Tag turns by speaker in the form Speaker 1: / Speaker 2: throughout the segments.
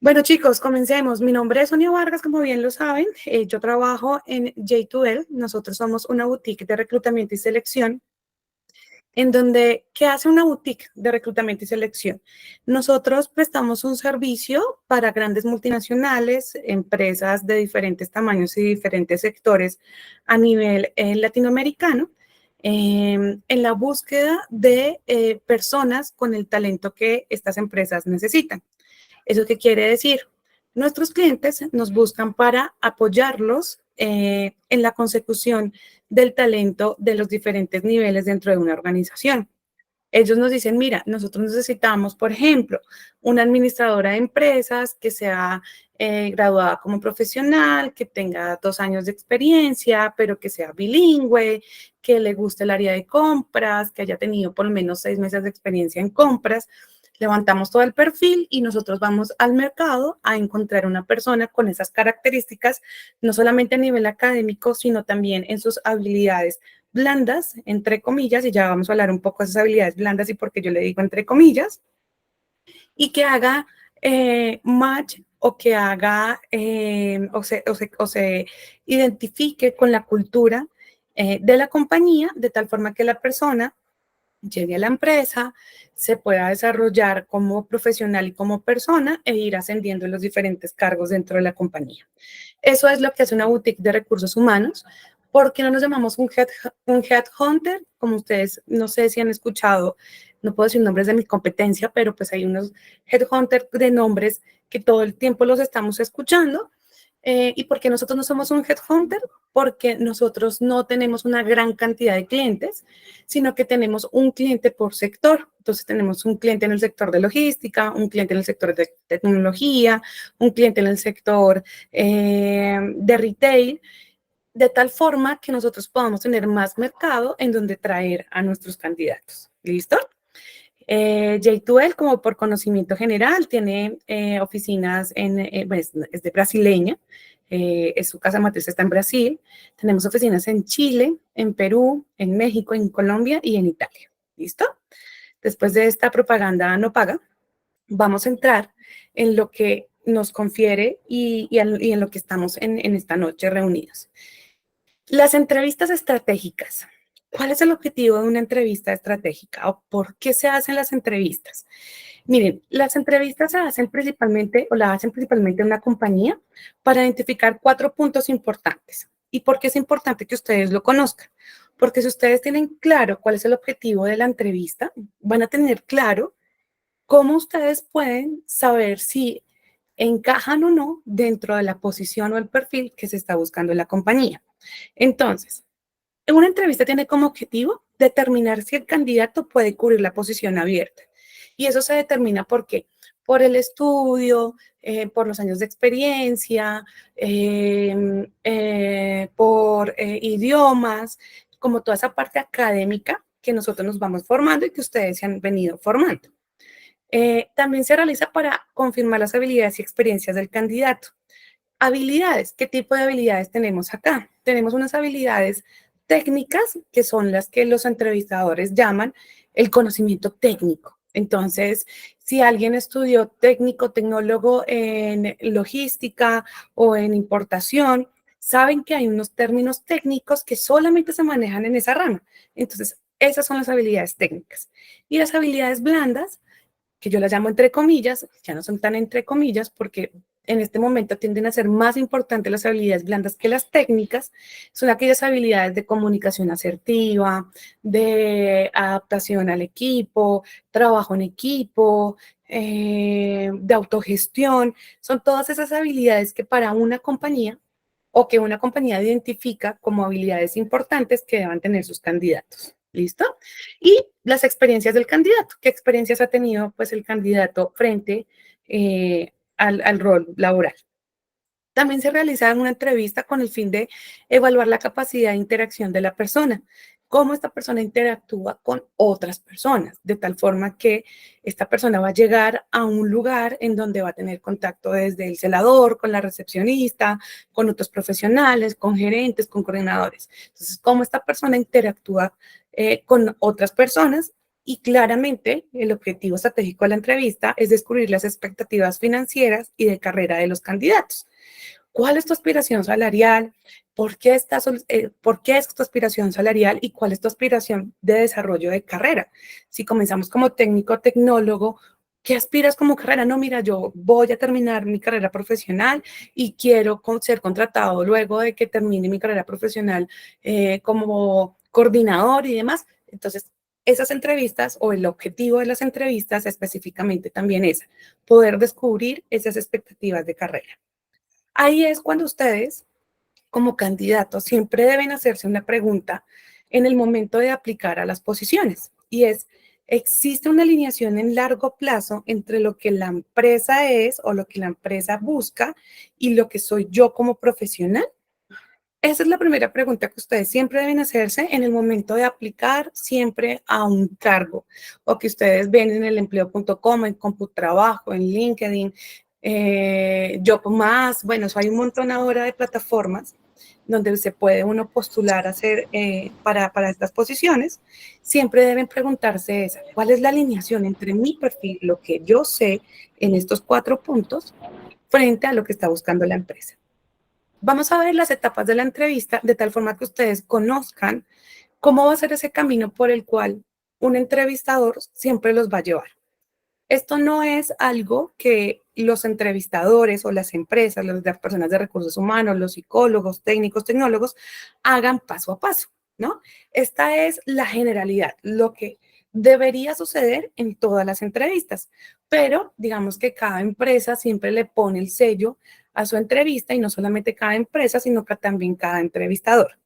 Speaker 1: Bueno, chicos, comencemos. Mi nombre es Sonia Vargas, como bien lo saben. Yo trabajo en J2L. Nosotros somos una boutique de reclutamiento y selección, en donde, ¿qué hace una boutique de reclutamiento y selección? Nosotros prestamos un servicio para grandes multinacionales, empresas de diferentes tamaños y diferentes sectores a nivel latinoamericano, en la búsqueda de personas con el talento que estas empresas necesitan. ¿Eso qué quiere decir? Nuestros clientes nos buscan para apoyarlos en la consecución del talento de los diferentes niveles dentro de una organización. Ellos nos dicen, mira, nosotros necesitamos, por ejemplo, una administradora de empresas que sea graduada como profesional, que tenga 2 años de experiencia, pero que sea bilingüe, que le guste el área de compras, que haya tenido por lo menos 6 meses de experiencia en compras. Levantamos todo el perfil y nosotros vamos al mercado a encontrar una persona con esas características, no solamente a nivel académico, sino también en sus habilidades blandas, entre comillas, y ya vamos a hablar un poco de esas habilidades blandas y por qué yo le digo entre comillas, y que haga match o que haga o se identifique con la cultura de la compañía, de tal forma que la persona llegue a la empresa, se pueda desarrollar como profesional y como persona e ir ascendiendo en los diferentes cargos dentro de la compañía. Eso es lo que hace una boutique de recursos humanos. ¿Por qué no nos llamamos un headhunter? Como ustedes, no sé si han escuchado, no puedo decir nombres de mi competencia, pero pues hay unos headhunters de nombres que todo el tiempo los estamos escuchando. ¿Y por qué nosotros no somos un headhunter? Porque nosotros no tenemos una gran cantidad de clientes, sino que tenemos un cliente por sector. Entonces tenemos un cliente en el sector de logística, un cliente en el sector de tecnología, un cliente en el sector de retail, de tal forma que nosotros podamos tener más mercado en donde traer a nuestros candidatos. ¿Listo? J2L, como por conocimiento general, tiene oficinas pues, es de brasileña, su casa matriz está en Brasil, tenemos oficinas en Chile, en Perú, en México, en Colombia y en Italia. ¿Listo? Después de esta propaganda no paga, vamos a entrar en lo que nos confiere y en lo que estamos en esta noche reunidos. Las entrevistas estratégicas. ¿Cuál es el objetivo de una entrevista estratégica o por qué se hacen las entrevistas? Miren, las entrevistas se hacen principalmente o la hacen principalmente una compañía para identificar 4 puntos importantes. ¿Y por qué es importante que ustedes lo conozcan? Porque si ustedes tienen claro cuál es el objetivo de la entrevista, van a tener claro cómo ustedes pueden saber si encajan o no dentro de la posición o el perfil que se está buscando en la compañía. Entonces, una entrevista tiene como objetivo determinar si el candidato puede cubrir la posición abierta. Y eso se determina por qué. Por el estudio, por los años de experiencia, por idiomas, como toda esa parte académica que nosotros nos vamos formando y que ustedes se han venido formando. También se realiza para confirmar las habilidades y experiencias del candidato. Habilidades, ¿qué tipo de habilidades tenemos acá? Tenemos unas habilidades técnicas que son las que los entrevistadores llaman el conocimiento técnico. Entonces, si alguien estudió técnico, tecnólogo en logística o en importación, saben que hay unos términos técnicos que solamente se manejan en esa rama. Entonces, esas son las habilidades técnicas. Y las habilidades blandas, que yo las llamo entre comillas, ya no son tan entre comillas porque en este momento tienden a ser más importantes las habilidades blandas que las técnicas, son aquellas habilidades de comunicación asertiva, de adaptación al equipo, trabajo en equipo, de autogestión, son todas esas habilidades que para una compañía o que una compañía identifica como habilidades importantes que deban tener sus candidatos. ¿Listo? Y las experiencias del candidato. ¿Qué experiencias ha tenido pues el candidato frente al rol laboral? También se realiza una entrevista con el fin de evaluar la capacidad de interacción de la persona, cómo esta persona interactúa con otras personas, de tal forma que esta persona va a llegar a un lugar en donde va a tener contacto desde el celador, con la recepcionista, con otros profesionales, con gerentes, con coordinadores. Entonces, cómo esta persona interactúa con otras personas Y claramente el objetivo estratégico de la entrevista es descubrir las expectativas financieras y de carrera de los candidatos. ¿Cuál es tu aspiración salarial? ¿Por qué es tu aspiración salarial y cuál es tu aspiración de desarrollo de carrera? Si comenzamos como técnico o tecnólogo, ¿qué aspiras como carrera? No, mira, yo voy a terminar mi carrera profesional y quiero ser contratado luego de que termine mi carrera profesional como coordinador y demás. Entonces, esas entrevistas o el objetivo de las entrevistas específicamente también es poder descubrir esas expectativas de carrera. Ahí es cuando ustedes, como candidatos, siempre deben hacerse una pregunta en el momento de aplicar a las posiciones y es, ¿existe una alineación en largo plazo entre lo que la empresa es o lo que la empresa busca y lo que soy yo como profesional? Esa es la primera pregunta que ustedes siempre deben hacerse en el momento de aplicar siempre a un cargo o que ustedes ven en el empleo.com, en CompuTrabajo, en LinkedIn, JobMás. Bueno, eso hay un montón ahora de plataformas donde se puede uno postular a hacer para estas posiciones. Siempre deben preguntarse esa, ¿cuál es la alineación entre mi perfil, lo que yo sé en estos 4 puntos, frente a lo que está buscando la empresa? Vamos a ver las etapas de la entrevista de tal forma que ustedes conozcan cómo va a ser ese camino por el cual un entrevistador siempre los va a llevar. Esto no es algo que los entrevistadores o las empresas, las personas de recursos humanos, los psicólogos, técnicos, tecnólogos, hagan paso a paso, ¿no? Esta es la generalidad, lo que debería suceder en todas las entrevistas, pero digamos que cada empresa siempre le pone el sello a su entrevista y no solamente cada empresa, sino que también cada entrevistador.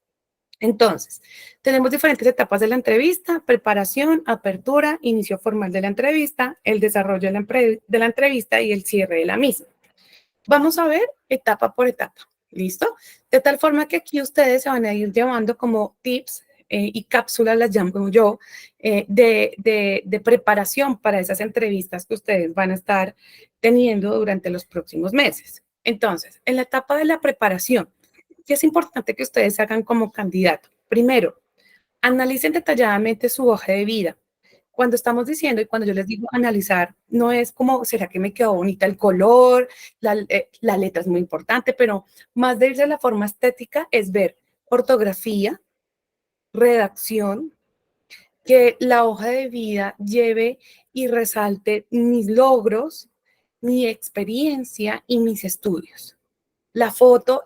Speaker 1: Entonces, tenemos diferentes etapas de la entrevista: preparación, apertura, inicio formal de la entrevista, el desarrollo de la entrevista y el cierre de la misma. Vamos a ver etapa por etapa, ¿listo? De tal forma que aquí ustedes se van a ir llevando como tips y cápsulas, las llamo yo, de preparación para esas entrevistas que ustedes van a estar teniendo durante los próximos meses. Entonces, en la etapa de la preparación, ¿qué es importante que ustedes hagan como candidato? Primero, analicen detalladamente su hoja de vida. Cuando estamos diciendo y cuando yo les digo analizar, no es como, ¿será que me quedó bonita el color? La letra es muy importante, pero más de irse a la forma estética es ver ortografía, redacción, que la hoja de vida lleve y resalte mis logros, mi experiencia y mis estudios. La foto,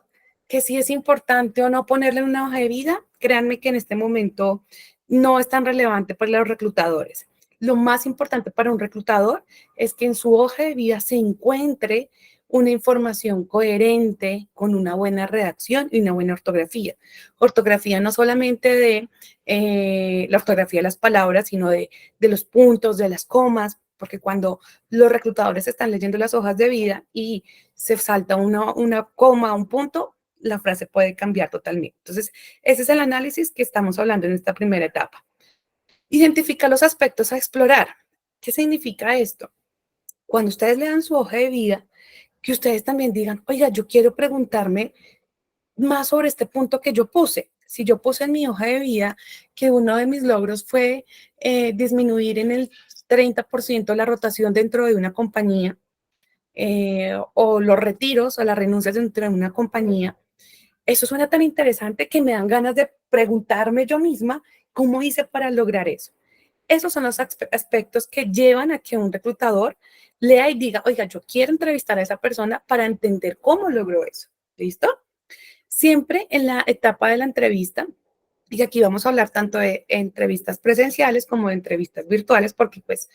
Speaker 1: que si es importante o no ponerle en una hoja de vida, créanme que en este momento no es tan relevante para los reclutadores. Lo más importante para un reclutador es que en su hoja de vida se encuentre una información coherente, con una buena redacción y una buena ortografía. Ortografía no solamente de la ortografía de las palabras, sino de los puntos, de las comas, porque cuando los reclutadores están leyendo las hojas de vida y se salta una coma, un punto, la frase puede cambiar totalmente. Entonces, ese es el análisis que estamos hablando en esta primera etapa. Identifica los aspectos a explorar. ¿Qué significa esto? Cuando ustedes lean su hoja de vida, que ustedes también digan, oiga, yo quiero preguntarme más sobre este punto que yo puse. Si yo puse en mi hoja de vida que uno de mis logros fue disminuir en el 30% la rotación dentro de una compañía, o los retiros o las renuncias dentro de una compañía, eso suena tan interesante que me dan ganas de preguntarme yo misma cómo hice para lograr eso. Esos son los aspectos que llevan a que un reclutador lea y diga, oiga, yo quiero entrevistar a esa persona para entender cómo logró eso. ¿Listo? Siempre en la etapa de la entrevista, y aquí vamos a hablar tanto de entrevistas presenciales como de entrevistas virtuales, porque pues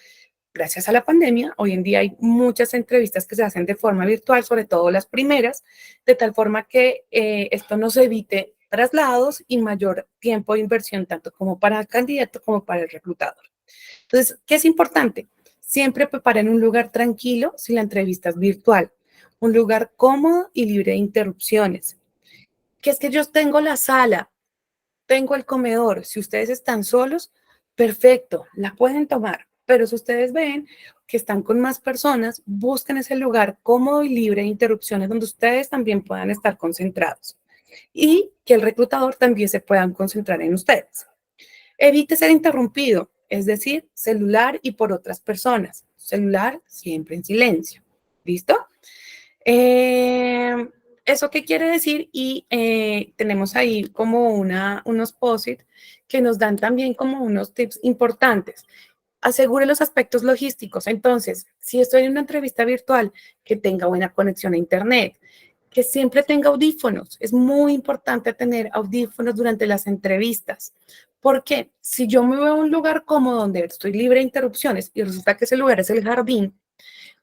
Speaker 1: gracias a la pandemia, hoy en día hay muchas entrevistas que se hacen de forma virtual, sobre todo las primeras, de tal forma que esto nos evite traslados y mayor tiempo de inversión, tanto como para el candidato como para el reclutador. Entonces, ¿qué es importante? Siempre preparen un lugar tranquilo si la entrevista es virtual, un lugar cómodo y libre de interrupciones. Que es que yo tengo la sala, tengo el comedor. Si ustedes están solos, perfecto, la pueden tomar. Pero si ustedes ven que están con más personas, busquen ese lugar cómodo y libre de interrupciones donde ustedes también puedan estar concentrados y que el reclutador también se puedan concentrar en ustedes. Evite ser interrumpido. es decir, celular y por otras personas. Celular siempre en silencio. ¿Listo? Eh, ¿Eso qué quiere decir? Y tenemos ahí como unos post-it que nos dan también como unos tips importantes. Asegure los aspectos logísticos. Entonces, si estoy en una entrevista virtual, que tenga buena conexión a Internet, que siempre tenga audífonos. Es muy importante tener audífonos durante las entrevistas. Porque si yo me voy a un lugar cómodo donde estoy libre de interrupciones y resulta que ese lugar es el jardín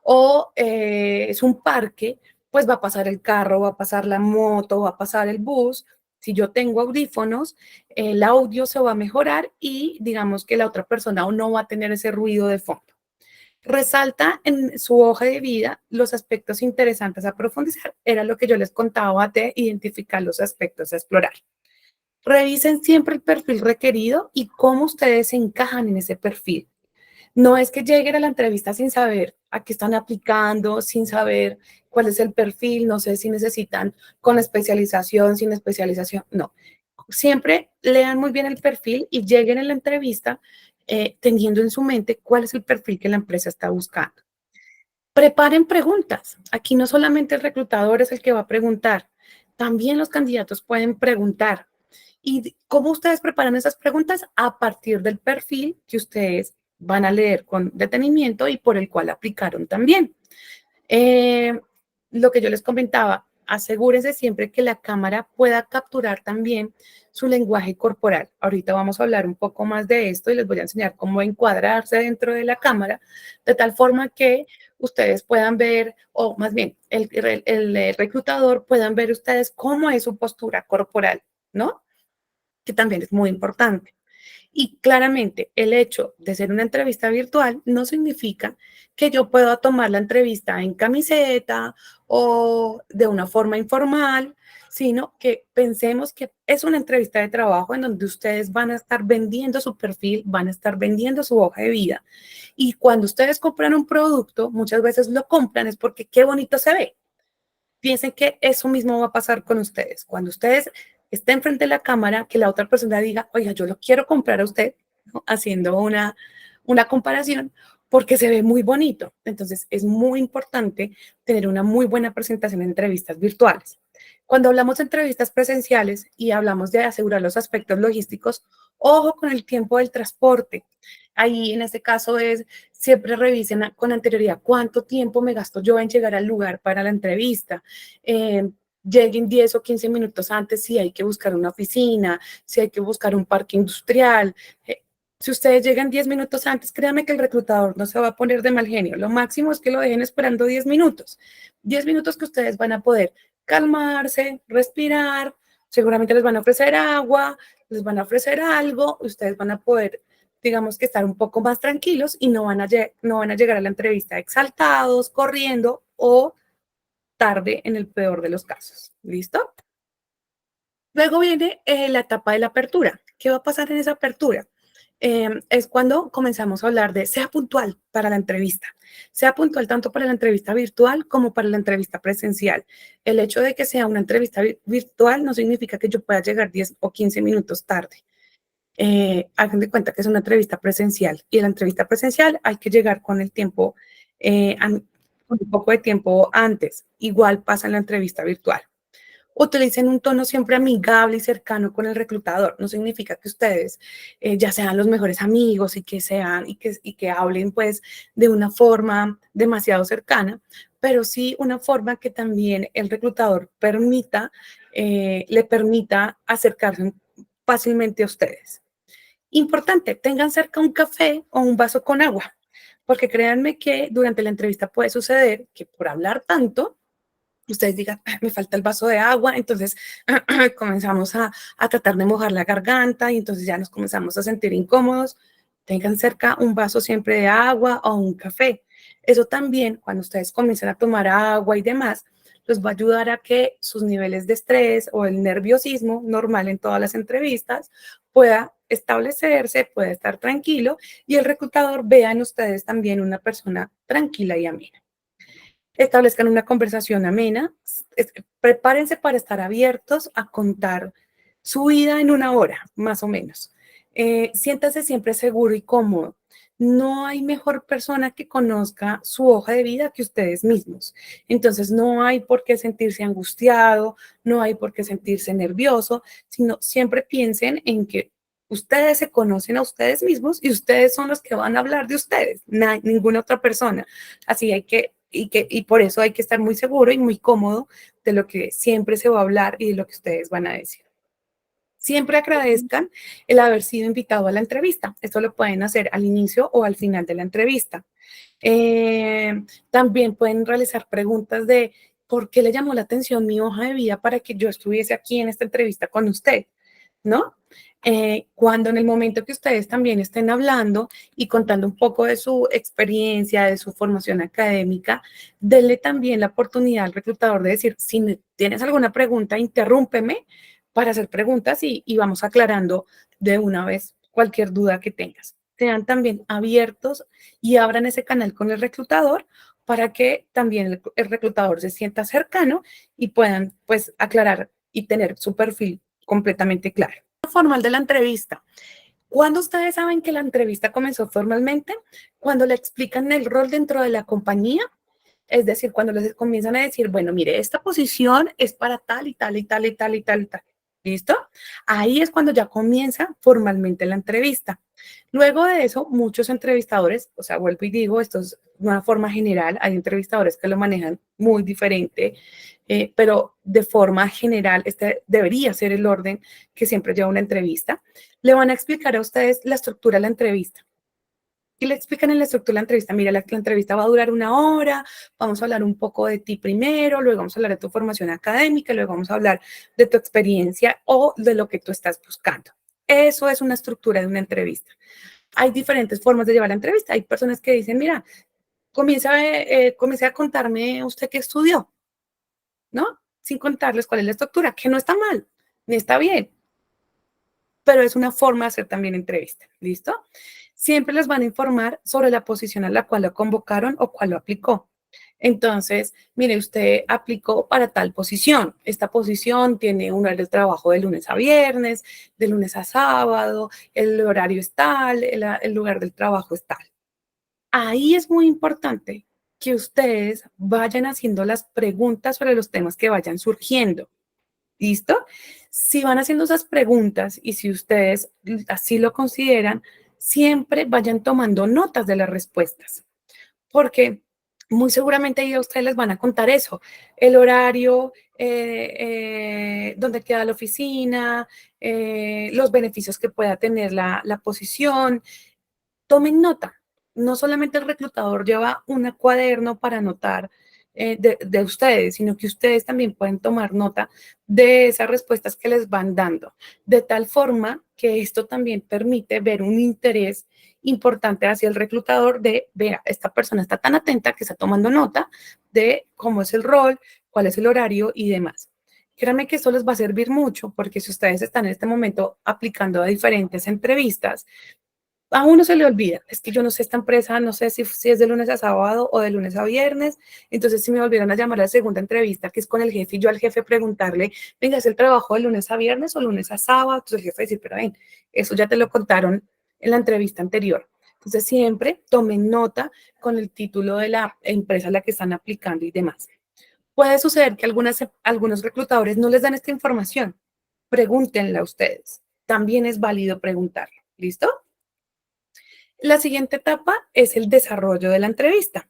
Speaker 1: o es un parque, pues va a pasar el carro, va a pasar la moto, va a pasar el bus. Si yo tengo audífonos, el audio se va a mejorar y digamos que la otra persona no va a tener ese ruido de fondo. Resalta en su hoja de vida los aspectos interesantes a profundizar. Era lo que yo les contaba de identificar los aspectos a explorar. Revisen siempre el perfil requerido y cómo ustedes se encajan en ese perfil. No es que lleguen a la entrevista sin saber a qué están aplicando, sin saber cuál es el perfil, no sé si necesitan con especialización, sin especialización, no. Siempre lean muy bien el perfil y lleguen a la entrevista teniendo en su mente cuál es el perfil que la empresa está buscando. Preparen preguntas. Aquí no solamente el reclutador es el que va a preguntar, también los candidatos pueden preguntar. ¿Y cómo ustedes preparan esas preguntas? A partir del perfil que ustedes van a leer con detenimiento y por el cual aplicaron también. Eh, lo que yo les comentaba, asegúrense siempre que la cámara pueda capturar también su lenguaje corporal. Ahorita vamos a hablar un poco más de esto y les voy a enseñar cómo encuadrarse dentro de la cámara, de tal forma que ustedes puedan ver, o más bien el reclutador puedan ver ustedes cómo es su postura corporal, ¿no? Que también es muy importante. Y claramente el hecho de ser una entrevista virtual no significa que yo pueda tomar la entrevista en camiseta o de una forma informal, sino que pensemos que es una entrevista de trabajo en donde ustedes van a estar vendiendo su perfil, van a estar vendiendo su hoja de vida. Y cuando ustedes compran un producto, muchas veces lo compran es porque qué bonito se ve. Piensen que eso mismo va a pasar con ustedes. Cuando ustedes estén frente a la cámara, que la otra persona diga, oiga, yo lo quiero comprar a usted, ¿no? Haciendo una comparación, porque se ve muy bonito. Entonces, es muy importante tener una muy buena presentación en entrevistas virtuales. Cuando hablamos de entrevistas presenciales y hablamos de asegurar los aspectos logísticos, ojo con el tiempo del transporte. Ahí, en este caso, es siempre revisen con anterioridad cuánto tiempo me gasto yo en llegar al lugar para la entrevista. Lleguen 10 o 15 minutos antes si hay que buscar una oficina, si hay que buscar un parque industrial. Si ustedes llegan 10 minutos antes, créanme que el reclutador no se va a poner de mal genio. Lo máximo es que lo dejen esperando 10 minutos. 10 minutos que ustedes van a poder calmarse, respirar, seguramente les van a ofrecer agua, les van a ofrecer algo, ustedes van a poder, digamos que estar un poco más tranquilos y no van a llegar a la entrevista exaltados, corriendo o tarde en el peor de los casos. ¿Listo? Luego viene la etapa de la apertura. ¿Qué va a pasar en esa apertura? Es cuando comenzamos a hablar de sea puntual para la entrevista, sea puntual tanto para la entrevista virtual como para la entrevista presencial. El hecho de que sea una entrevista virtual no significa que yo pueda llegar 10 o 15 minutos tarde. Hagan de cuenta que es una entrevista presencial y en la entrevista presencial hay que llegar con el tiempo, con un poco de tiempo antes. Igual pasa en la entrevista virtual. Utilicen un tono siempre amigable y cercano con el reclutador. No significa que ustedes ya sean los mejores amigos y que sean y que hablen pues de una forma demasiado cercana, pero sí una forma que también el reclutador le permita acercarse fácilmente a ustedes. Importante, tengan cerca un café o un vaso con agua, porque créanme que durante la entrevista puede suceder que por hablar tanto, ustedes digan, me falta el vaso de agua, entonces comenzamos a tratar de mojar la garganta y entonces ya nos comenzamos a sentir incómodos. Tengan cerca un vaso siempre de agua o un café. Eso también, cuando ustedes comiencen a tomar agua y demás, los va a ayudar a que sus niveles de estrés o el nerviosismo normal en todas las entrevistas pueda establecerse, pueda estar tranquilo y el reclutador vea en ustedes también una persona tranquila y amena. Establezcan una conversación amena, prepárense para estar abiertos a contar su vida en una hora, más o menos. Siéntase siempre seguro y cómodo. No hay mejor persona que conozca su hoja de vida que ustedes mismos. Entonces, no hay por qué sentirse angustiado, no hay por qué sentirse nervioso, sino siempre piensen en que ustedes se conocen a ustedes mismos y ustedes son los que van a hablar de ustedes, ninguna otra persona. Así y por eso hay que estar muy seguro y muy cómodo de lo que siempre se va a hablar y de lo que ustedes van a decir. Siempre agradezcan el haber sido invitado a la entrevista. Esto lo pueden hacer al inicio o al final de la entrevista. También pueden realizar preguntas de por qué le llamó la atención mi hoja de vida para que yo estuviese aquí en esta entrevista con usted, ¿no? Cuando en el momento que ustedes también estén hablando y contando un poco de su experiencia, de su formación académica, denle también la oportunidad al reclutador de decir, si tienes alguna pregunta, interrúmpeme para hacer preguntas y vamos aclarando de una vez cualquier duda que tengas. Sean también abiertos y abran ese canal con el reclutador para que también el reclutador se sienta cercano y puedan pues aclarar y tener su perfil completamente claro. Formal de la entrevista. ¿Cuándo ustedes saben que la entrevista comenzó formalmente? Cuando le explican el rol dentro de la compañía, es decir, cuando les comienzan a decir, bueno, mire, esta posición es para tal y tal y tal y tal y tal y tal. ¿Listo? Ahí es cuando ya comienza formalmente la entrevista. Luego de eso, muchos entrevistadores, o sea, vuelvo y digo, esto es una forma general, hay entrevistadores que lo manejan muy diferente, pero de forma general, este debería ser el orden que siempre lleva una entrevista. Le van a explicar a ustedes la estructura de la entrevista. Y le explican en la estructura de la entrevista, mira, la entrevista va a durar 1 hora, vamos a hablar un poco de ti primero, luego vamos a hablar de tu formación académica, luego vamos a hablar de tu experiencia o de lo que tú estás buscando. Eso es una estructura de una entrevista. Hay diferentes formas de llevar la entrevista. Hay personas que dicen, mira, comience a contarme usted qué estudió, ¿no? Sin contarles cuál es la estructura, que no está mal, ni está bien, pero es una forma de hacer también entrevista, ¿listo? Siempre les van a informar sobre la posición a la cual lo convocaron o cuál lo aplicó. Entonces, mire, usted aplicó para tal posición. Esta posición tiene un horario de trabajo de lunes a viernes, de lunes a sábado, el horario es tal, el lugar del trabajo es tal. Ahí es muy importante que ustedes vayan haciendo las preguntas sobre los temas que vayan surgiendo. ¿Listo? Si van haciendo esas preguntas y si ustedes así lo consideran, siempre vayan tomando notas de las respuestas, porque muy seguramente ahí a ustedes les van a contar eso, el horario, dónde queda la oficina, los beneficios que pueda tener la posición. Tomen nota. No solamente el reclutador lleva un cuaderno para anotar de ustedes, sino que ustedes también pueden tomar nota de esas respuestas que les van dando, de tal forma que esto también permite ver un interés importante hacia el reclutador de, vea, esta persona está tan atenta que está tomando nota de cómo es el rol, cuál es el horario y demás. Créanme que esto les va a servir mucho porque si ustedes están en este momento aplicando a diferentes entrevistas, a uno se le olvida, es que yo no sé esta empresa, no sé si es de lunes a sábado o de lunes a viernes, entonces si me volvieran a llamar a la segunda entrevista, que es con el jefe, y yo al jefe preguntarle, venga, ¿es el trabajo de lunes a viernes o lunes a sábado? Entonces el jefe decir, pero ven, eso ya te lo contaron en la entrevista anterior. Entonces siempre tomen nota con el título de la empresa a la que están aplicando y demás. Puede suceder que algunos reclutadores no les dan esta información, pregúntenla a ustedes, también es válido preguntarlo, ¿listo? La siguiente etapa es el desarrollo de la entrevista.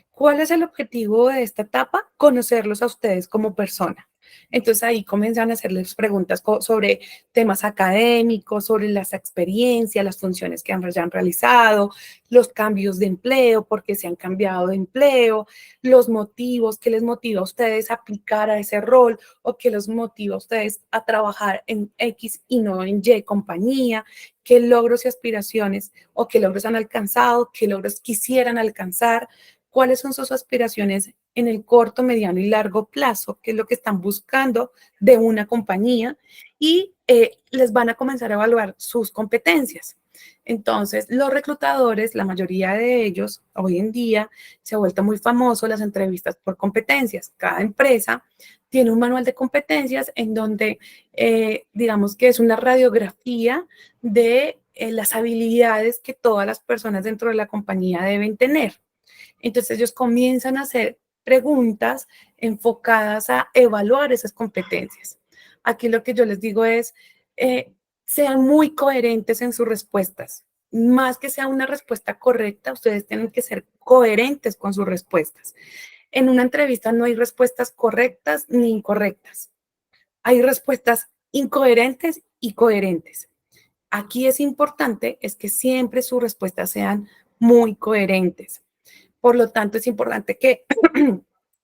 Speaker 1: ¿Cuál es el objetivo de esta etapa? Conocerlos a ustedes como persona. Entonces ahí comienzan a hacerles preguntas sobre temas académicos, sobre las experiencias, las funciones que hayan realizado, los cambios de empleo, por qué se han cambiado de empleo, los motivos, qué les motiva a ustedes a aplicar a ese rol o qué los motiva a ustedes a trabajar en X y no en Y compañía, qué logros y aspiraciones o qué logros han alcanzado, qué logros quisieran alcanzar, cuáles son sus aspiraciones en el corto, mediano y largo plazo, qué es lo que están buscando de una compañía y les van a comenzar a evaluar sus competencias. Entonces, los reclutadores, la mayoría de ellos, hoy en día, se ha vuelto muy famoso las entrevistas por competencias. Cada empresa tiene un manual de competencias en donde, digamos que es una radiografía de las habilidades que todas las personas dentro de la compañía deben tener. Entonces ellos comienzan a hacer preguntas enfocadas a evaluar esas competencias. Aquí lo que yo les digo es, eh, sean muy coherentes en sus respuestas. Más que sea una respuesta correcta, ustedes tienen que ser coherentes con sus respuestas. En una entrevista no hay respuestas correctas ni incorrectas. Hay respuestas incoherentes y coherentes. Aquí es importante es que siempre sus respuestas sean muy coherentes. Por lo tanto, es importante que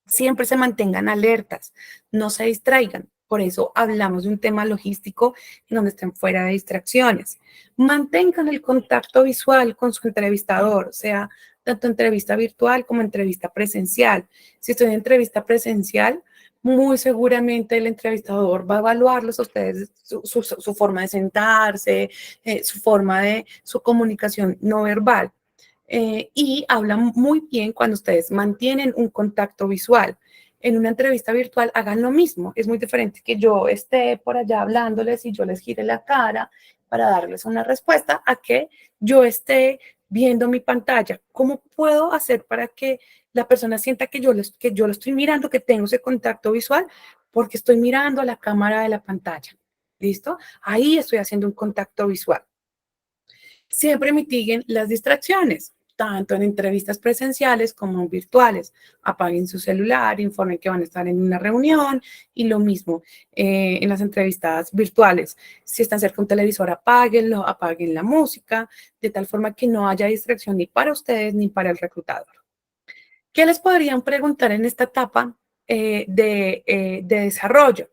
Speaker 1: siempre se mantengan alertas, no se distraigan. Por eso hablamos de un tema logístico en donde estén fuera de distracciones. Mantengan el contacto visual con su entrevistador, sea tanto entrevista virtual como entrevista presencial. Si estoy en entrevista presencial, muy seguramente el entrevistador va a evaluarlos a ustedes, su forma de sentarse, su comunicación no verbal. Y hablan muy bien cuando ustedes mantienen un contacto visual. En una entrevista virtual hagan lo mismo. Es muy diferente que yo esté por allá hablándoles y yo les gire la cara para darles una respuesta a que yo esté viendo mi pantalla. ¿Cómo puedo hacer para que la persona sienta que yo lo estoy mirando, que tengo ese contacto visual? Porque estoy mirando a la cámara de la pantalla. ¿Listo? Ahí estoy haciendo un contacto visual. Siempre mitiguen las distracciones, tanto en entrevistas presenciales como virtuales. Apaguen su celular, informen que van a estar en una reunión y lo mismo en las entrevistas virtuales. Si están cerca de un televisor, apáguenlo, apaguen la música, de tal forma que no haya distracción ni para ustedes ni para el reclutador. ¿Qué les podrían preguntar en esta etapa de desarrollo?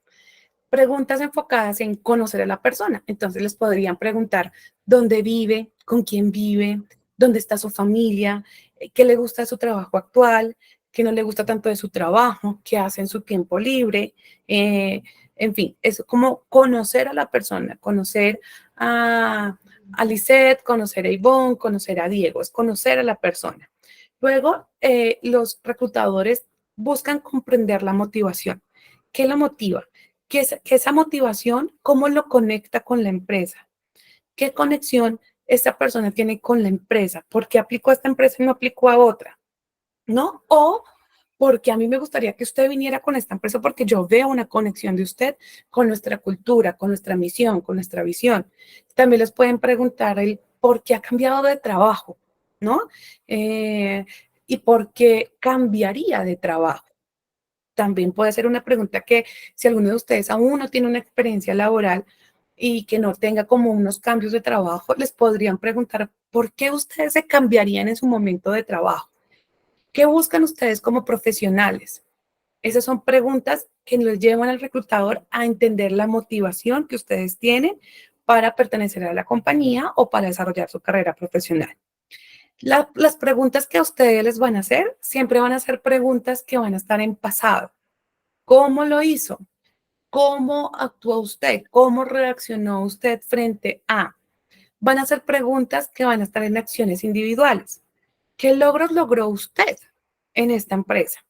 Speaker 1: Preguntas enfocadas en conocer a la persona. Entonces les podrían preguntar dónde vive, con quién vive, dónde está su familia, qué le gusta de su trabajo actual, qué no le gusta tanto de su trabajo, qué hace en su tiempo libre. En fin, es como conocer a la persona, conocer a Lisette, conocer a Ivonne, conocer a Diego, es conocer a la persona. Luego, los reclutadores buscan comprender la motivación. ¿Qué la motiva? Que esa motivación, ¿cómo lo conecta con la empresa? ¿Qué conexión esta persona tiene con la empresa? ¿Por qué aplicó a esta empresa y no aplicó a otra? ¿No? O porque a mí me gustaría que usted viniera con esta empresa porque yo veo una conexión de usted con nuestra cultura, con nuestra misión, con nuestra visión. También les pueden preguntar el por qué ha cambiado de trabajo, ¿no? Eh, y por qué cambiaría de trabajo. También puede ser una pregunta que si alguno de ustedes aún no tiene una experiencia laboral y que no tenga como unos cambios de trabajo, les podrían preguntar por qué ustedes se cambiarían en su momento de trabajo. ¿Qué buscan ustedes como profesionales? Esas son preguntas que nos llevan al reclutador a entender la motivación que ustedes tienen para pertenecer a la compañía o para desarrollar su carrera profesional. Las preguntas que a ustedes les van a hacer siempre van a ser preguntas que van a estar en pasado. ¿Cómo lo hizo? ¿Cómo actuó usted? ¿Cómo reaccionó usted frente a? Van a ser preguntas que van a estar en acciones individuales. ¿Qué logros logró usted en esta empresa?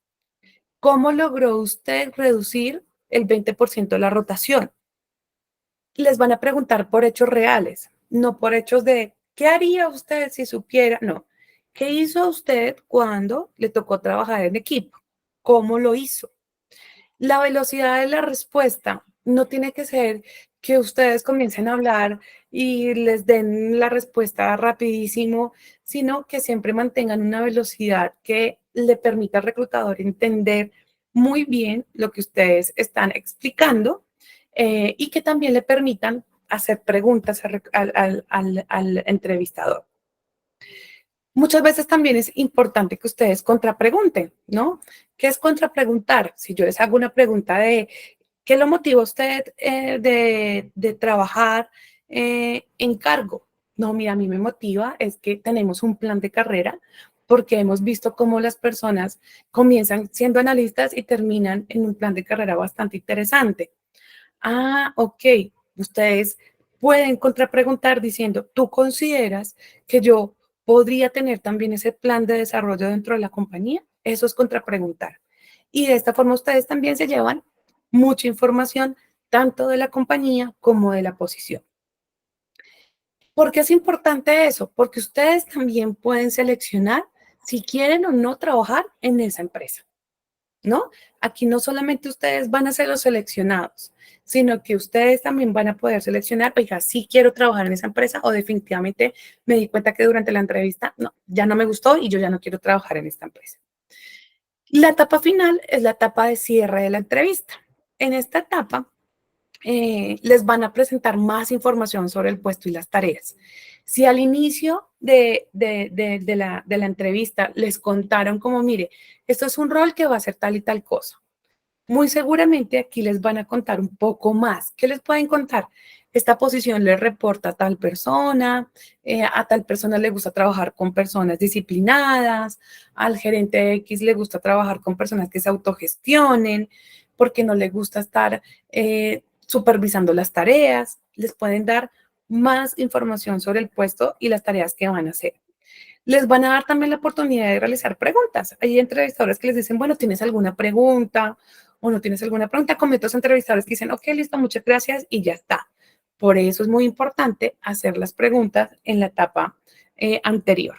Speaker 1: ¿Cómo logró usted reducir el 20% de la rotación? Les van a preguntar por hechos reales, no por hechos de ¿qué haría usted si supiera? No. ¿Qué hizo usted cuando le tocó trabajar en equipo? ¿Cómo lo hizo? La velocidad de la respuesta no tiene que ser que ustedes comiencen a hablar y les den la respuesta rapidísimo, sino que siempre mantengan una velocidad que le permita al reclutador entender muy bien lo que ustedes están explicando y que también le permitan hacer preguntas al entrevistador. Muchas veces también es importante que ustedes contrapregunten, ¿no? ¿Qué es contrapreguntar? Si yo les hago una pregunta de ¿qué lo motiva a usted de trabajar en cargo? No, mira, a mí me motiva es que tenemos un plan de carrera porque hemos visto cómo las personas comienzan siendo analistas y terminan en un plan de carrera bastante interesante. Ah, ok. Ustedes pueden contrapreguntar diciendo, ¿tú consideras que yo podría tener también ese plan de desarrollo dentro de la compañía? Eso es contrapreguntar. Y de esta forma ustedes también se llevan mucha información tanto de la compañía como de la posición. ¿Por qué es importante eso? Porque ustedes también pueden seleccionar si quieren o no trabajar en esa empresa, ¿no? Aquí no solamente ustedes van a ser los seleccionados, sino que ustedes también van a poder seleccionar, oiga, sí quiero trabajar en esa empresa o definitivamente me di cuenta que durante la entrevista, no, ya no me gustó y yo ya no quiero trabajar en esta empresa. La etapa final es la etapa de cierre de la entrevista. En esta etapa les van a presentar más información sobre el puesto y las tareas. Si al inicio de la entrevista les contaron como, mire, esto es un rol que va a hacer tal y tal cosa, muy seguramente aquí les van a contar un poco más. ¿Qué les pueden contar? Esta posición le reporta a tal persona, a tal persona le gusta trabajar con personas disciplinadas, al gerente X le gusta trabajar con personas que se autogestionen, porque no le gusta estar supervisando las tareas. Les pueden dar más información sobre el puesto y las tareas que van a hacer. Les van a dar también la oportunidad de realizar preguntas. Hay entrevistadores que les dicen, bueno, ¿tienes alguna pregunta? O no tienes alguna pregunta. Como otros entrevistadores que dicen, ok, listo, muchas gracias y ya está. Por eso es muy importante hacer las preguntas en la etapa anterior.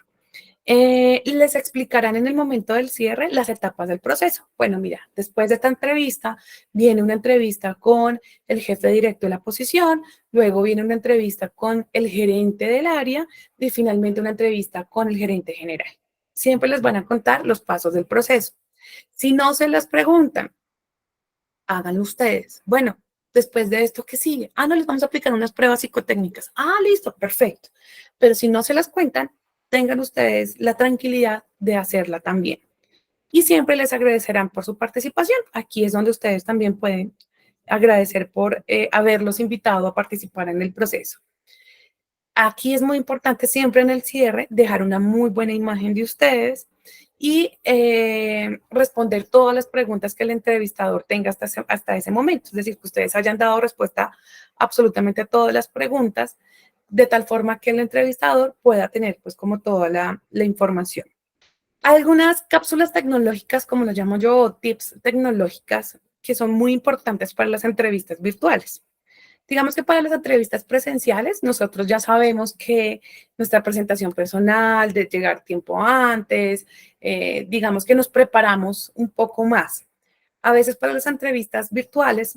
Speaker 1: Les explicarán en el momento del cierre las etapas del proceso. Bueno, mira, después de esta entrevista viene una entrevista con el jefe directo de la posición, luego viene una entrevista con el gerente del área y finalmente una entrevista con el gerente general. Siempre les van a contar los pasos del proceso. Si no se las preguntan, háganlo ustedes. Bueno, después de esto, ¿qué sigue? Ah, no, les vamos a aplicar unas pruebas psicotécnicas. Ah, listo, perfecto. Pero si no se las cuentan, tengan ustedes la tranquilidad de hacerla también. Y siempre les agradecerán por su participación. Aquí es donde ustedes también pueden agradecer por haberlos invitado a participar en el proceso. Aquí es muy importante siempre en el cierre dejar una muy buena imagen de ustedes y responder todas las preguntas que el entrevistador tenga hasta ese momento. Es decir, que ustedes hayan dado respuesta absolutamente a todas las preguntas, de tal forma que el entrevistador pueda tener pues como toda la información. Algunas cápsulas tecnológicas, como lo llamo yo, tips tecnológicas, que son muy importantes para las entrevistas virtuales. Digamos que para las entrevistas presenciales, nosotros ya sabemos que nuestra presentación personal, de llegar tiempo antes, digamos que nos preparamos un poco más. A veces para las entrevistas virtuales,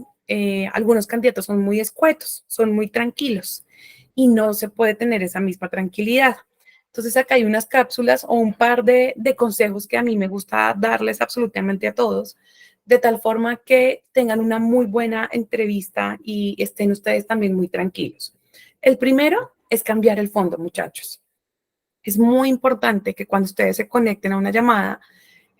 Speaker 1: algunos candidatos son muy escuetos, son muy tranquilos y no se puede tener esa misma tranquilidad. Entonces acá hay unas cápsulas o un par de consejos que a mí me gusta darles absolutamente a todos, de tal forma que tengan una muy buena entrevista y estén ustedes también muy tranquilos. El primero es cambiar el fondo, muchachos. Es muy importante que cuando ustedes se conecten a una llamada,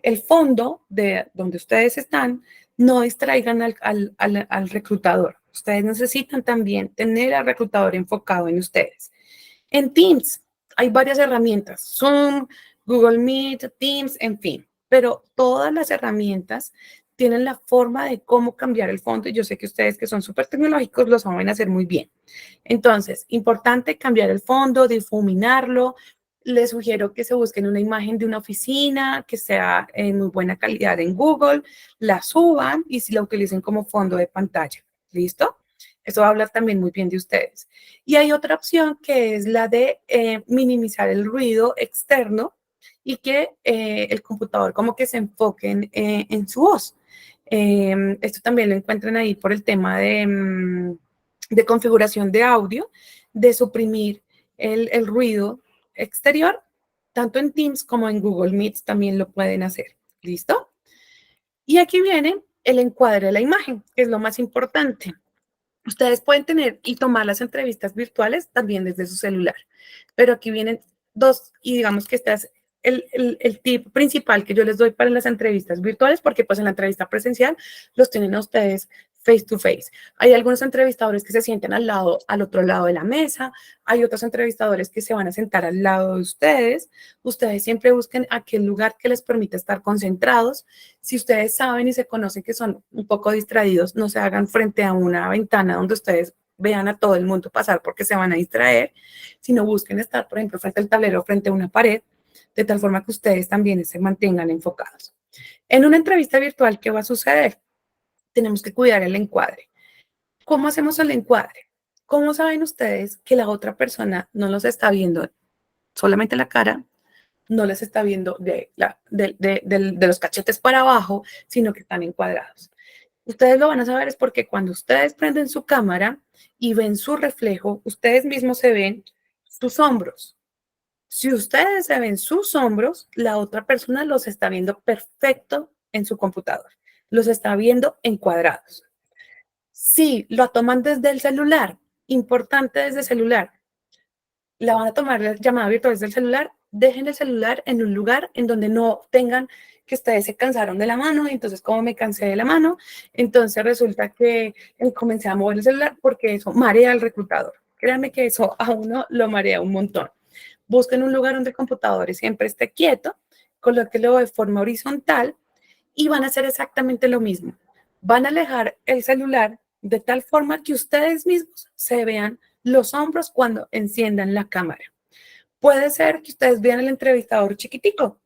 Speaker 1: el fondo de donde ustedes están no distraigan al reclutador. Ustedes necesitan también tener al reclutador enfocado en ustedes. En Teams hay varias herramientas, Zoom, Google Meet, Teams, en fin, pero todas las herramientas tienen la forma de cómo cambiar el fondo y yo sé que ustedes que son súper tecnológicos lo saben hacer muy bien. Entonces, importante cambiar el fondo, difuminarlo. Les sugiero que se busquen una imagen de una oficina que sea en muy buena calidad en Google, la suban y si la utilicen como fondo de pantalla. ¿Listo? Eso va a hablar también muy bien de ustedes. Y hay otra opción que es la de minimizar el ruido externo y que el computador como que se enfoque en su voz. Esto también lo encuentran ahí por el tema de configuración de audio, de suprimir el ruido exterior, tanto en Teams como en Google Meet también lo pueden hacer. ¿Listo? Y aquí viene el encuadre de la imagen, que es lo más importante. Ustedes pueden tener y tomar las entrevistas virtuales también desde su celular, pero aquí vienen dos, y digamos que este es el tip principal que yo les doy para las entrevistas virtuales, porque pues en la entrevista presencial los tienen a ustedes face to face. Hay algunos entrevistadores que se sienten al otro lado de la mesa, hay otros entrevistadores que se van a sentar al lado de ustedes. Ustedes siempre busquen aquel lugar que les permita estar concentrados. Si ustedes saben y se conocen que son un poco distraídos, no se hagan frente a una ventana donde ustedes vean a todo el mundo pasar porque se van a distraer, sino busquen estar, por ejemplo, frente al tablero, frente a una pared, de tal forma que ustedes también se mantengan enfocados. En una entrevista virtual, ¿qué va a suceder? Tenemos que cuidar el encuadre. ¿Cómo hacemos el encuadre? ¿Cómo saben ustedes que la otra persona no los está viendo solamente la cara, no les está viendo de los cachetes para abajo, sino que están encuadrados? Ustedes lo van a saber es porque cuando ustedes prenden su cámara y ven su reflejo, ustedes mismos se ven sus hombros. Si ustedes se ven sus hombros, la otra persona los está viendo perfecto en su computador. Los está viendo encuadrados. Si lo toman desde el celular, importante desde el celular, la van a tomar la llamada virtual desde el celular, dejen el celular en un lugar en donde no tengan que ustedes se cansaron de la mano, entonces como me cansé de la mano, entonces resulta que comencé a mover el celular porque eso marea al reclutador. Créanme que eso a uno lo marea un montón. Busquen un lugar donde el computador siempre esté quieto, colóquelo de forma horizontal y van a hacer exactamente lo mismo. Van a alejar el celular de tal forma que ustedes mismos se vean los hombros cuando enciendan la cámara. Puede ser que ustedes vean al entrevistador chiquitico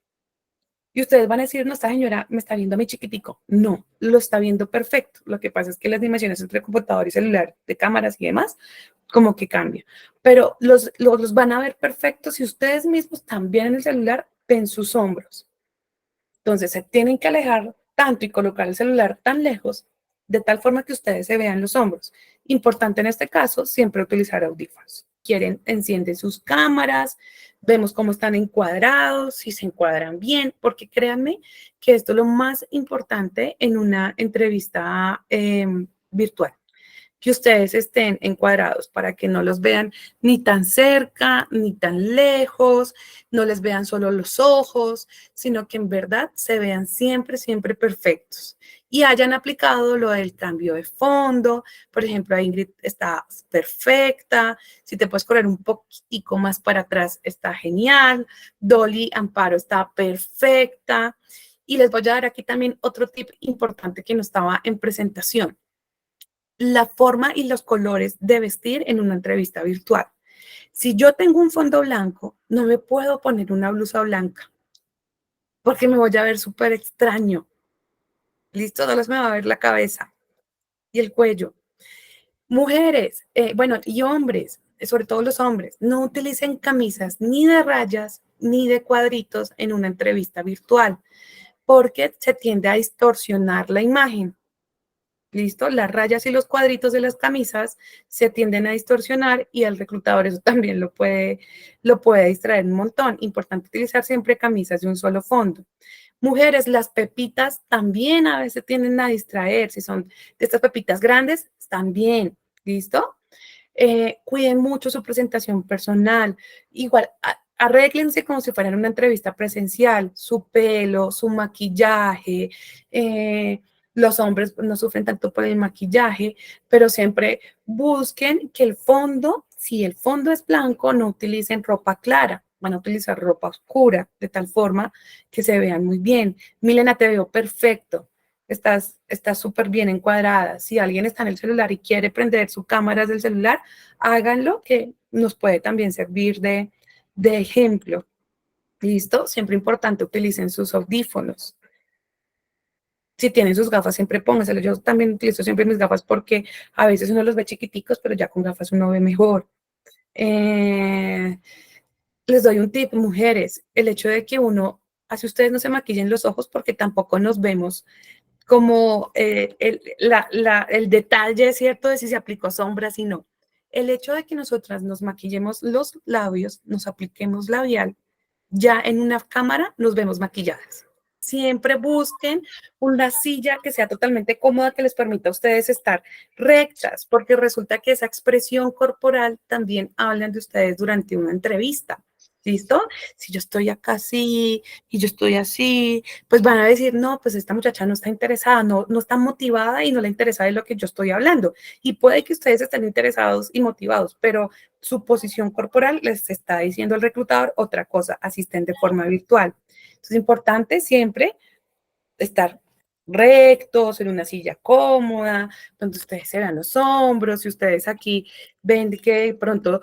Speaker 1: y ustedes van a decir, no, esta señora me está viendo a mi chiquitico. No, lo está viendo perfecto. Lo que pasa es que las dimensiones entre computador y celular, de cámaras y demás, como que cambian. Pero los van a ver perfectos si ustedes mismos también en el celular ven sus hombros. Entonces se tienen que alejar tanto y colocar el celular tan lejos de tal forma que ustedes se vean los hombros. Importante en este caso, siempre utilizar audífonos. Quieren, encienden sus cámaras, vemos cómo están encuadrados, si se encuadran bien, porque créanme que esto es lo más importante en una entrevista virtual, que ustedes estén encuadrados para que no los vean ni tan cerca, ni tan lejos, no les vean solo los ojos, sino que en verdad se vean siempre, siempre perfectos. Y hayan aplicado lo del cambio de fondo. Por ejemplo, Ingrid está perfecta. Si te puedes correr un poquitico más para atrás, está genial. Dolly Amparo está perfecta. Y les voy a dar aquí también otro tip importante que no estaba en presentación: la forma y los colores de vestir en una entrevista virtual. Si yo tengo un fondo blanco, no me puedo poner una blusa blanca porque me voy a ver súper extraño. Listo, solo me va a ver la cabeza y el cuello. Mujeres, bueno, y hombres, sobre todo los hombres, no utilicen camisas ni de rayas ni de cuadritos en una entrevista virtual porque se tiende a distorsionar la imagen. ¿Listo? Las rayas y los cuadritos de las camisas se tienden a distorsionar y el reclutador eso también lo puede distraer un montón. Importante utilizar siempre camisas de un solo fondo. Mujeres, las pepitas también a veces tienden a distraer. Si son de estas pepitas grandes, también. ¿Listo? Cuiden mucho su presentación personal. Igual, arréglense como si fueran una entrevista presencial, su pelo, su maquillaje. Los hombres no sufren tanto por el maquillaje, pero siempre busquen que el fondo, si el fondo es blanco, no utilicen ropa clara, van a utilizar ropa oscura, de tal forma que se vean muy bien. Milena, te veo perfecto. Estás súper bien encuadrada. Si alguien está en el celular y quiere prender su cámara del celular, háganlo, que nos puede también servir de ejemplo. ¿Listo? Siempre importante, utilicen sus audífonos. Si tienen sus gafas, siempre pónganselos. Yo también utilizo siempre mis gafas porque a veces uno los ve chiquiticos, pero ya con gafas uno ve mejor. Les doy un tip, mujeres, el hecho de que uno, así ustedes no se maquillen los ojos porque tampoco nos vemos como el detalle, ¿cierto? De si se aplicó sombra, si no. El hecho de que nosotras nos maquillemos los labios, nos apliquemos labial, ya en una cámara nos vemos maquilladas. Siempre busquen una silla que sea totalmente cómoda, que les permita a ustedes estar rectas, porque resulta que esa expresión corporal también hablan de ustedes durante una entrevista. ¿Listo? Si yo estoy acá así y yo estoy así, pues van a decir, no, pues esta muchacha no está interesada, no está motivada y no le interesa de lo que yo estoy hablando. Y puede que ustedes estén interesados y motivados, pero su posición corporal les está diciendo al reclutador otra cosa, asisten de forma virtual. Entonces, es importante siempre estar rectos, en una silla cómoda, donde ustedes se vean los hombros. Si ustedes aquí ven que de pronto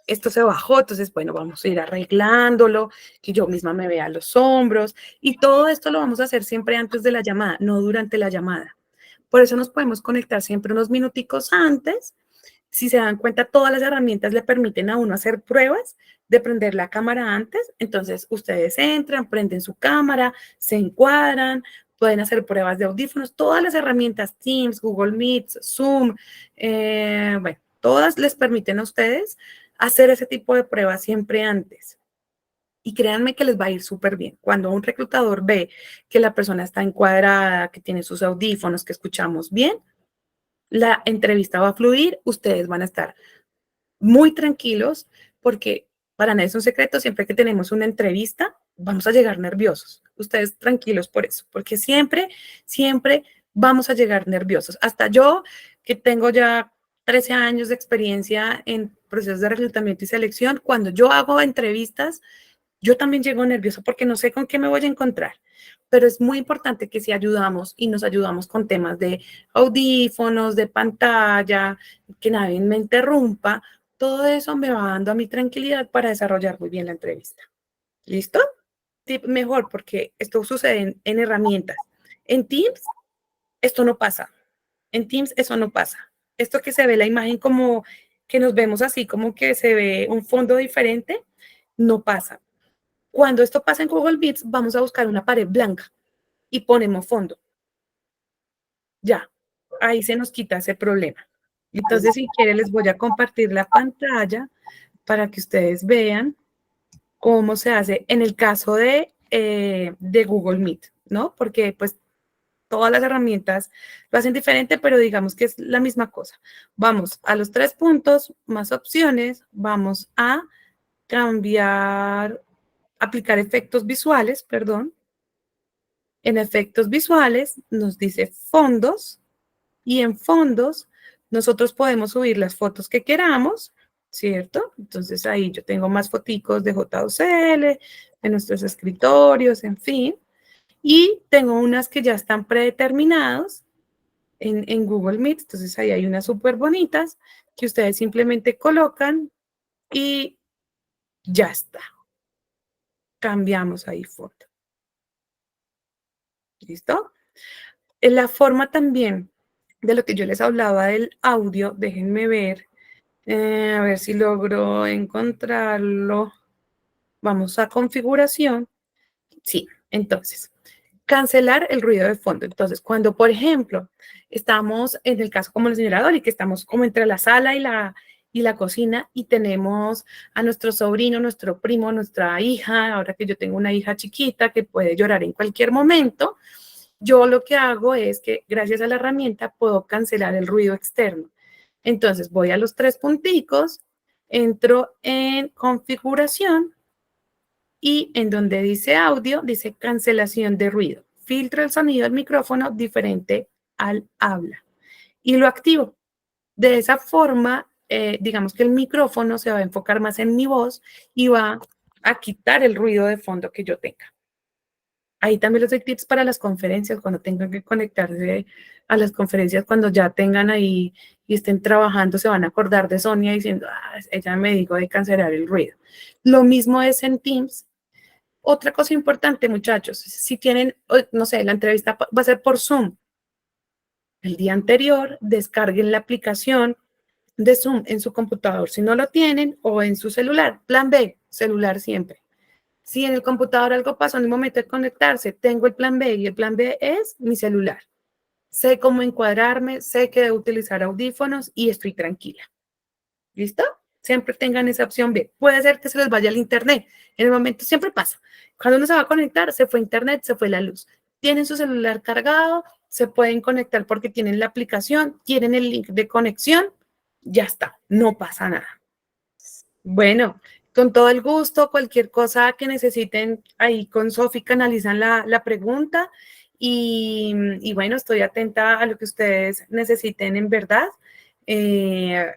Speaker 1: esto se bajó, entonces, bueno, vamos a ir arreglándolo, que yo misma me vea los hombros. Y todo esto lo vamos a hacer siempre antes de la llamada, no durante la llamada. Por eso nos podemos conectar siempre unos minuticos antes Si se dan cuenta, todas las herramientas le permiten a uno hacer pruebas de prender la cámara antes. Entonces, ustedes entran, prenden su cámara, se encuadran, pueden hacer pruebas de audífonos. Todas las herramientas, Teams, Google Meet, Zoom, bueno, todas les permiten a ustedes hacer ese tipo de pruebas siempre antes. Y créanme que les va a ir súper bien. Cuando un reclutador ve que la persona está encuadrada, que tiene sus audífonos, que escuchamos bien, la entrevista va a fluir, ustedes van a estar muy tranquilos porque para nadie es un secreto, siempre que tenemos una entrevista vamos a llegar nerviosos. Ustedes tranquilos por eso, porque siempre, siempre vamos a llegar nerviosos. Hasta yo, que tengo ya 13 años de experiencia en procesos de reclutamiento y selección, cuando yo hago entrevistas, yo también llego nerviosa porque no sé con qué me voy a encontrar, pero es muy importante que si ayudamos y nos ayudamos con temas de audífonos, de pantalla, que nadie me interrumpa, todo eso me va dando a mi tranquilidad para desarrollar muy bien la entrevista. ¿Listo? Tip mejor porque esto sucede en herramientas. En Teams, esto no pasa. En Teams, eso no pasa. Esto que se ve la imagen como que nos vemos así, como que se ve un fondo diferente, no pasa. Cuando esto pasa en Google Meets, vamos a buscar una pared blanca y ponemos fondo. Ya, ahí se nos quita ese problema. Entonces, si quieren, les voy a compartir la pantalla para que ustedes vean cómo se hace en el caso de Google Meet, ¿no? Porque pues todas las herramientas lo hacen diferente, pero digamos que es la misma cosa. Vamos a los 3 puntos, más opciones, vamos a cambiar, aplicar efectos visuales, perdón. En efectos visuales nos dice fondos y en fondos nosotros podemos subir las fotos que queramos, ¿cierto? Entonces ahí yo tengo más foticos de JUCL, de nuestros escritorios, en fin. Y tengo unas que ya están predeterminados en Google Meet. Entonces ahí hay unas súper bonitas que ustedes simplemente colocan y ya está. Cambiamos ahí foto. ¿Listo? En la forma también de lo que yo les hablaba del audio, déjenme ver, a ver si logro encontrarlo. Vamos a configuración. Sí, entonces, cancelar el ruido de fondo. Entonces, cuando, por ejemplo, estamos en el caso como el señor Dori, que estamos como entre la sala y la cocina y tenemos a nuestro sobrino, nuestro primo, nuestra hija, ahora que yo tengo una hija chiquita que puede llorar en cualquier momento, yo lo que hago es que gracias a la herramienta puedo cancelar el ruido externo. Entonces voy a los 3 punticos, entro en configuración y en donde dice audio, dice cancelación de ruido. Filtro el sonido del micrófono diferente al habla y lo activo. De esa forma, digamos que el micrófono se va a enfocar más en mi voz y va a quitar el ruido de fondo que yo tenga. Ahí también les doy tips para las conferencias, cuando tengan que conectarse a las conferencias, cuando ya tengan ahí y estén trabajando, se van a acordar de Sonia diciendo, ella me dijo de cancelar el ruido. Lo mismo es en Teams. Otra cosa importante, muchachos, si tienen, no sé, la entrevista va a ser por Zoom. El día anterior, descarguen la aplicación de Zoom en su computador, si no lo tienen, o en su celular. Plan B, celular siempre. Si en el computador algo pasó en el momento de conectarse, tengo el plan B y el plan B es mi celular. Sé cómo encuadrarme, sé que debo utilizar audífonos y estoy tranquila. ¿Listo? Siempre tengan esa opción B. Puede ser que se les vaya el internet. En el momento siempre pasa. Cuando uno se va a conectar, se fue internet, se fue la luz. Tienen su celular cargado, se pueden conectar porque tienen la aplicación, tienen el link de conexión, ya está, no pasa nada. Bueno, con todo el gusto, cualquier cosa que necesiten, ahí con Sofi canalizan la pregunta y bueno, estoy atenta a lo que ustedes necesiten en verdad.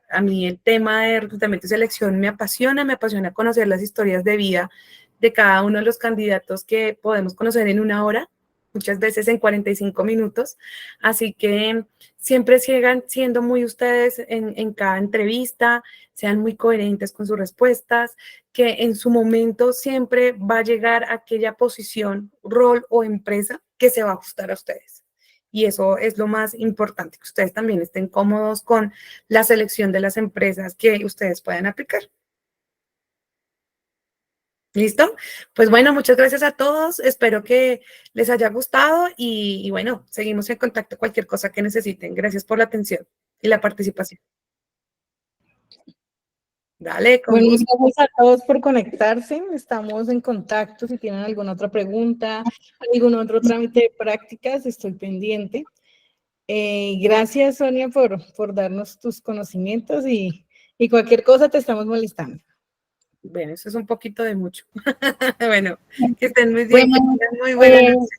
Speaker 1: A mí el tema de reclutamiento y selección me apasiona conocer las historias de vida de cada uno de los candidatos que podemos conocer en una hora, muchas veces en 45 minutos. Así que siempre sigan siendo muy ustedes en cada entrevista, sean muy coherentes con sus respuestas, que en su momento siempre va a llegar aquella posición, rol o empresa que se va a ajustar a ustedes. y eso es lo más importante, que ustedes también estén cómodos con la selección de las empresas que ustedes puedan aplicar. ¿Listo? Pues bueno, muchas gracias a todos. Espero que les haya gustado y bueno, seguimos en contacto cualquier cosa que necesiten. Gracias por la atención y la participación. Dale, con
Speaker 2: Bueno,
Speaker 1: gusto.
Speaker 2: gracias a todos por conectarse. Estamos en contacto. Si tienen alguna otra pregunta, algún otro trámite de prácticas, estoy pendiente. Gracias, Sonia, por darnos tus conocimientos y cualquier cosa te estamos molestando.
Speaker 1: Bueno, eso es un poquito de mucho. Bueno, que estén muy bien, que
Speaker 3: Bueno,
Speaker 1: tengan muy buena noche.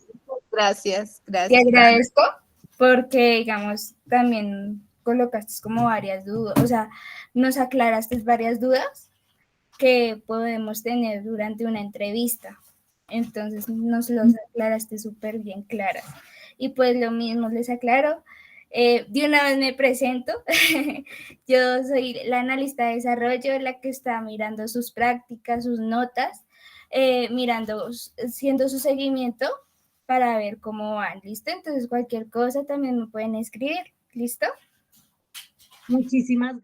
Speaker 3: gracias,
Speaker 4: Te
Speaker 3: gracias.
Speaker 4: agradezco porque, digamos, también colocaste como varias dudas, o sea, nos aclaraste varias dudas que podemos tener durante una entrevista. Entonces nos los aclaraste súper bien claras. Y pues lo mismo les aclaro. De una vez me presento. Yo soy la analista de desarrollo, la que está mirando sus prácticas, sus notas, haciendo su seguimiento para ver cómo van. ¿Listo? Entonces cualquier cosa también me pueden escribir. ¿Listo?
Speaker 2: Muchísimas